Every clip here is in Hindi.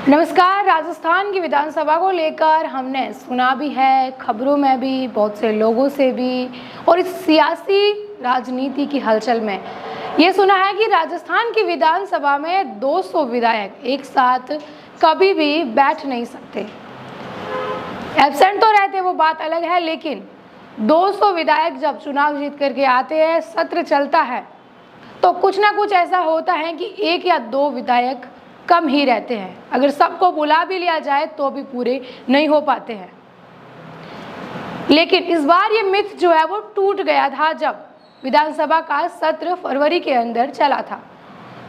नमस्कार। राजस्थान की विधानसभा को लेकर हमने सुना भी है, खबरों में भी, बहुत से लोगों से भी, और इस सियासी राजनीति की हलचल में ये सुना है कि राजस्थान की विधानसभा में 200 विधायक एक साथ कभी भी बैठ नहीं सकते। एब्सेंट तो रहते, वो बात अलग है, लेकिन 200 विधायक जब चुनाव जीत करके आते हैं, सत्र चलता है, तो कुछ ना कुछ ऐसा होता है कि एक या दो विधायक कम ही रहते हैं। अगर सबको बुला भी लिया जाए तो भी पूरे नहीं हो पाते हैं। लेकिन इस बार ये मिथ जो है वो टूट गया था जब विधानसभा का सत्र फरवरी के अंदर चला था।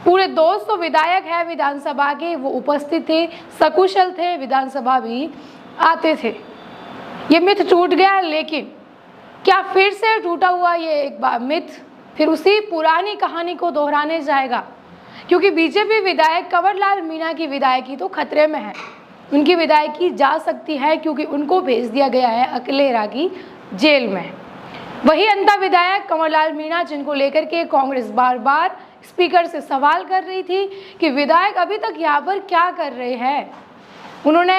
पूरे 200 विधायक है विधानसभा के, वो उपस्थित थे, सकुशल थे, विधानसभा भी आते थे। ये मिथ टूट गया, लेकिन क्या फिर से टूटा हुआ ये एक बार मिथ फिर उसी पुरानी कहानी को दोहराने जाएगा? क्योंकि बीजेपी विधायक कंवरलाल मीणा की विधायकी तो खतरे में है। उनकी विधायकी जा सकती है क्योंकि उनको भेज दिया गया है अकलेरा की जेल में। वही अंता विधायक कंवरलाल मीणा, जिनको लेकर के कांग्रेस बार बार स्पीकर से सवाल कर रही थी कि विधायक अभी तक यहाँ पर क्या कर रहे हैं। उन्होंने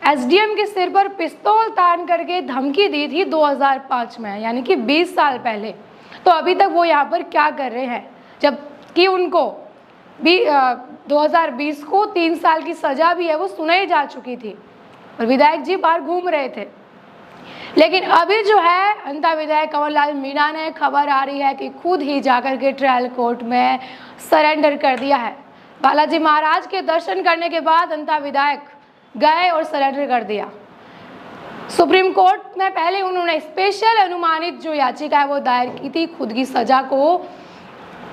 एसडीएम के सिर पर पिस्तौल तान करके धमकी दी थी 2005 में, यानी कि 20 साल पहले। तो अभी तक वो यहाँ पर क्या कर रहे हैं, जबकि उनको भी 2020 को 3 साल की सजा भी है वो सुनाई जा चुकी थी और विधायक जी बाहर घूम रहे थे। लेकिन अभी जो है अंता विधायक कंवरलाल मीणा ने, खबर आ रही है कि खुद ही जाकर के ट्रायल कोर्ट में सरेंडर कर दिया है। बालाजी महाराज के दर्शन करने के बाद अंता विधायक गए और सरेंडर कर दिया। सुप्रीम कोर्ट में पहले उन्होंने स्पेशल अनुमानित जो याचिका है वो दायर की थी खुद की सजा को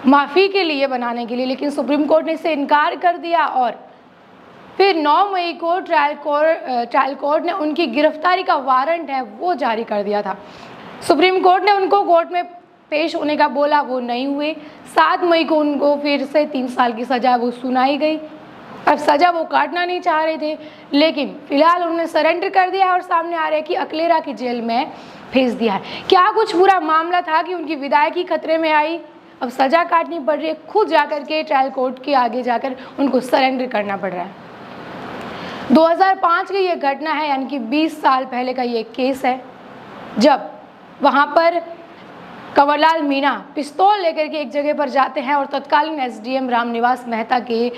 माफ़ी के लिए बनाने के लिए, लेकिन सुप्रीम कोर्ट ने इसे इनकार कर दिया और फिर 9 मई को ट्रायल कोर्ट ने उनकी गिरफ्तारी का वारंट है वो जारी कर दिया था। सुप्रीम कोर्ट ने उनको कोर्ट में पेश होने का बोला, वो नहीं हुए। 7 मई को उनको फिर से 3 साल की सजा वो सुनाई गई। अब सजा वो काटना नहीं चाह रहे थे, लेकिन फिलहाल उन्होंने सरेंडर कर दिया और सामने आ रहा है कि अकलेरा की जेल में भेज दिया है। क्या कुछ बुरा मामला था कि उनकी विधायकी खतरे में आई, अब सजा काटनी पड़ रही है, खुद जाकर के ट्रायल कोर्ट के आगे जाकर उनको सरेंडर करना पड़ रहा है। 2005 की ये घटना है, यानी कि 20 साल पहले का ये केस है, जब वहाँ पर कंवरलाल मीणा पिस्तौल लेकर के एक जगह पर जाते हैं और तत्कालीन एसडीएम रामनिवास मेहता के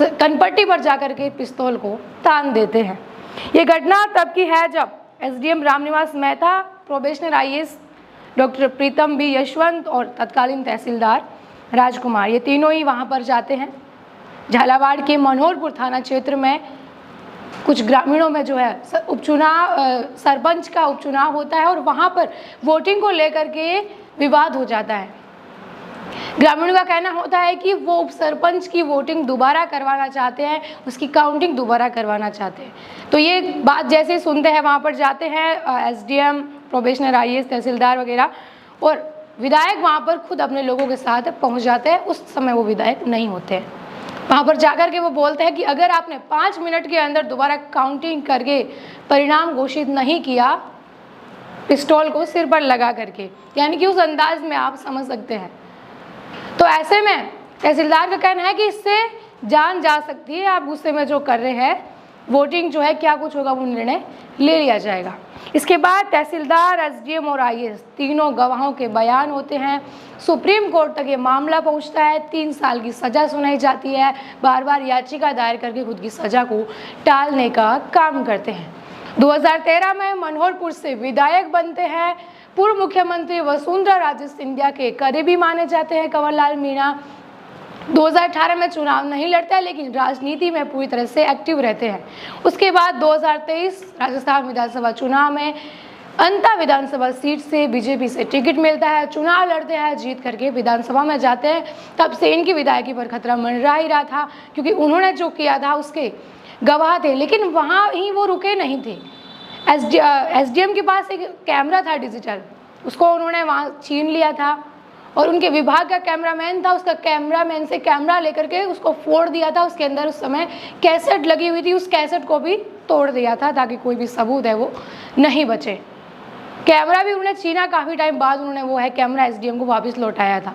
कनपट्टी पर जाकर के पिस्तौल को तान देते हैं। ये घटना तब की है जब SDM Ramniwas Mehta, probationer IAS doctor Pritam B Yashwant और तत्कालीन तहसीलदार राजकुमार, ये तीनों ही वहाँ पर जाते हैं। झालावाड़ के मनोहरपुर थाना क्षेत्र में कुछ ग्रामीणों में जो है उपचुनाव, सरपंच का उपचुनाव होता है और वहाँ पर वोटिंग को लेकर के विवाद हो जाता है। ग्रामीणों का कहना होता है कि वो उप सरपंच की वोटिंग दोबारा करवाना चाहते हैं, उसकी काउंटिंग दोबारा करवाना चाहते हैं। तो ये बात जैसे ही सुनते हैं वहाँ पर जाते हैं एसडीएम, प्रोबेशनर आईएएस, तहसीलदार वगैरह, और विधायक वहाँ पर खुद अपने लोगों के साथ पहुँच जाते हैं। उस समय वो विधायक नहीं होते। वहाँ पर जाकर के वो बोलते हैं कि अगर आपने 5 मिनट के अंदर दोबारा काउंटिंग करके परिणाम घोषित नहीं किया, पिस्तौल को सिर पर लगा करके, यानी कि उस अंदाज में आप समझ सकते हैं। तो ऐसे में तहसीलदार का कहना है कि इससे जान जा सकती है, आप गुस्से में जो कर रहे हैं, वोटिंग जो है क्या कुछ होगा वो निर्णय ले लिया जाएगा। इसके बाद तहसीलदार, एसडीएम और आईएएस तीनों गवाहों के बयान होते हैं। सुप्रीम कोर्ट तक ये मामला पहुंचता है, 3 साल की सज़ा सुनाई जाती है। बार बार याचिका दायर करके खुद की सज़ा को टालने का काम करते हैं। 2013 में मनोहरपुर से विधायक बनते हैं। पूर्व मुख्यमंत्री वसुंधरा राजे सिंधिया के करीबी माने जाते हैं कंवरलाल मीणा। 2018 में चुनाव नहीं लड़ता है, लेकिन राजनीति में पूरी तरह से एक्टिव रहते हैं। उसके बाद 2023 राजस्थान विधानसभा चुनाव में अंता विधानसभा सीट से बीजेपी से टिकट मिलता है, चुनाव लड़ते हैं, जीत करके विधानसभा में जाते हैं। तब से इनकी विधायकी पर खतरा मंडरा ही रहा था, क्योंकि उन्होंने जो किया था उसके गवाह थे। लेकिन वहाँ ही वो रुके नहीं थे। एसडीएम के पास एक कैमरा था डिजिटल, उसको उन्होंने वहाँ छीन लिया था और उनके विभाग का कैमरामैन था, उसका कैमरामैन से कैमरा लेकर के उसको फोड़ दिया था। उसके अंदर उस समय कैसेट लगी हुई थी, उस कैसेट को भी तोड़ दिया था ताकि कोई भी सबूत है वो नहीं बचे। कैमरा भी उन्होंने छीना, काफ़ी टाइम बाद उन्होंने वो है कैमरा एसडीएम को वापस लौटाया था।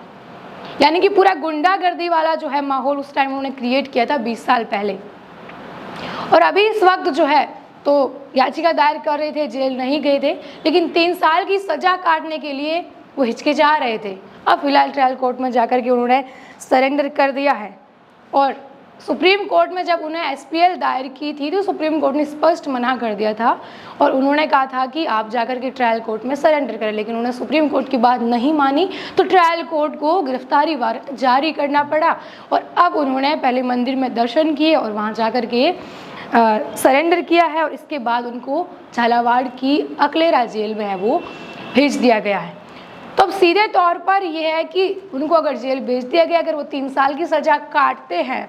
यानी कि पूरा गुंडागर्दी वाला जो है माहौल उस टाइम उन्होंने क्रिएट किया था 20 साल पहले। और अभी इस वक्त जो है तो याचिका दायर कर रहे थे, जेल नहीं गए थे, लेकिन 3 साल की सज़ा काटने के लिए वो हिचकिचा रहे थे। अब फिलहाल ट्रायल कोर्ट में जाकर के उन्होंने सरेंडर कर दिया है। और सुप्रीम कोर्ट में जब उन्हें एसपीएल दायर की थी तो सुप्रीम कोर्ट ने स्पष्ट मना कर दिया था और उन्होंने कहा था कि आप जाकर के ट्रायल कोर्ट में सरेंडर करें, लेकिन उन्हें सुप्रीम कोर्ट की बात नहीं मानी तो ट्रायल कोर्ट को गिरफ्तारी वारंट जारी करना पड़ा। और अब उन्होंने पहले मंदिर में दर्शन किए और वहाँ जाकर के सरेंडर किया है और इसके बाद उनको झालावाड़ की अकलेरा जेल में है वो भेज दिया गया है। तो अब सीधे तौर पर यह है कि उनको अगर जेल भेज दिया गया, अगर वो 3 साल की सज़ा काटते हैं,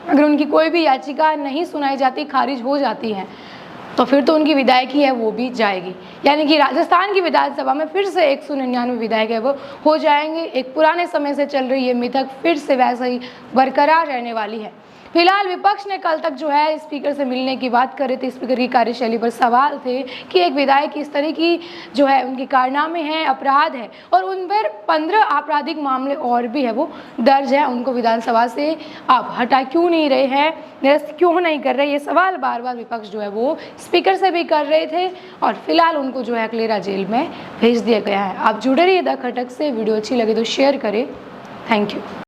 अगर उनकी कोई भी याचिका नहीं सुनाई जाती, खारिज हो जाती है, तो फिर तो उनकी विधायकी है वो भी जाएगी। यानी कि राजस्थान की विधानसभा में फिर से 199 विधायक है वो हो जाएंगे। एक पुराने समय से चल रही ये मिथक फिर से वैसा ही बरकरार रहने वाली है। फिलहाल विपक्ष ने कल तक जो है स्पीकर से मिलने की बात कर रहे थे, स्पीकर की कार्यशैली पर सवाल थे कि एक विधायक इस तरह की जो है उनके कारनामे हैं, अपराध है और उन पर 15 आपराधिक मामले और भी है वो दर्ज है, उनको विधानसभा से आप हटा क्यों नहीं रहे हैं, निरस्त क्यों नहीं कर रहे, ये सवाल बार बार विपक्ष जो है वो स्पीकर से भी कर रहे थे। और फिलहाल उनको जो है अकलेरा जेल में भेज दिया गया है। आप जुड़े रहिए द खटक से। वीडियो अच्छी लगे तो शेयर करें। Thank you.